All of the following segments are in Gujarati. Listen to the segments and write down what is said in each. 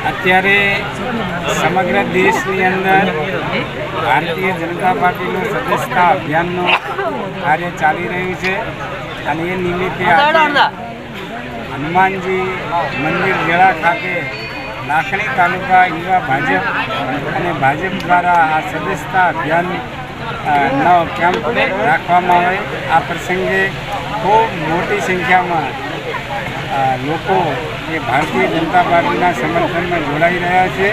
અત્યારે સમગ્ર દેશની અંદર ભારતીય જનતા પાર્ટીનું સદસ્યતા અભિયાનનું કાર્ય ચાલી રહ્યું છે અને એ નિમિત્તે હનુમાનજી મંદિર વેળા ખાતે લાખણી તાલુકા યુવા ભાજપ અને ભાજપ દ્વારા આ સદસ્યતા અભિયાનનો કેમ્પ રાખવામાં આવે। આ પ્રસંગે ખૂબ મોટી સંખ્યામાં લોકો એ ભારતીય જનતા પાર્ટીના સમર્થનમાં જોડાઈ રહ્યા છે।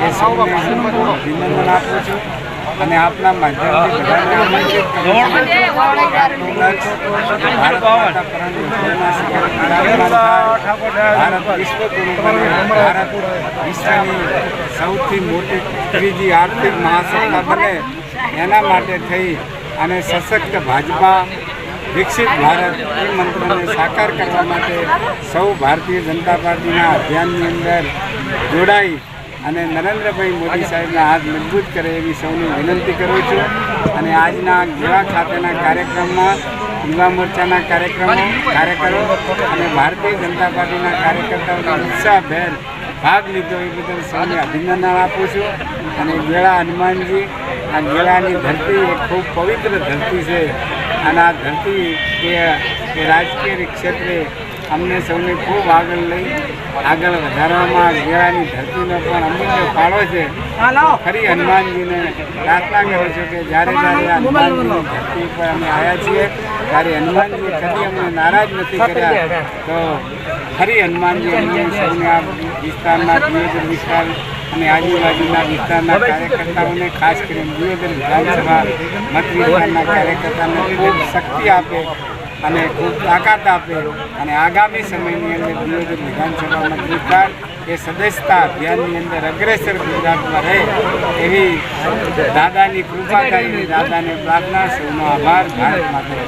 એ સૌને હું અભિનંદન આપું છું અને આપના માધ્યમથી બધાને આમંત્રિત કરું છું। ભારત વિશ્વગુરુ બને, ભારત વિશ્વની સૌથી મોટી ત્રીજી આર્થિક મહાસત્તા બને, એના માટે થઈ અને સશક્ત ભાજપા વિકસિત ભારત એ મંત્રને સાકાર કરવા માટે સૌ ભારતીય જનતા પાર્ટીના અભિયાનની અંદર જોડાઈ અને નરેન્દ્રભાઈ મોદી સાહેબના હાથ મજબૂત કરે એવી સૌને વિનંતી કરું છું। અને આજના ગેવા ખાતેના કાર્યક્રમમાં યુવા મોરચાના કાર્યકરો અને ભારતીય જનતા પાર્ટીના કાર્યકર્તાઓનો ઉત્સાહભેર ભાગ લીધો એ બદલ સૌને અભિનંદન આપું છું। અને ગેળા હનુમાનજી, આ ગેળાની ધરતી એક ખૂબ પવિત્ર ધરતી છે અને આ ધરતી એ રાજકીય ક્ષેત્રે અમને સૌને ખૂબ આગળ વધારવામાં ગેળાની ધરતીનો પણ અમૂલ્ય ફાળો છે। ફરી હનુમાનજીને પ્રાર્થના કરું છું કે જ્યારે આ હનુમાનજીની ધરતી પર અમે આવ્યા છીએ ત્યારે હનુમાનજીએ કદી અમને નારાજ નથી કર્યા। તો ફરી હનુમાનજી અમને સૌને આ વિસ્તારના દિયોદર વિસ્તાર અને આજુબાજુના વિસ્તારના કાર્યકર્તાઓને ખાસ કરીને દિયોદર વિધાનસભા મત વિસ્તારના કાર્યકર્તાને ખૂબ શક્તિ આપે અને ખૂબ તાકાત આપે અને આગામી સમયની અંદર દિયોદર વિધાનસભા મત વિસ્તાર એ સદસ્યતા અભિયાનની અંદર અગ્રેસર ગુજરાતમાં રહે એવી દાદાની કૃપા થાય એવી દાદાને પ્રાર્થના। સૌનો આભાર। ભારત માતા।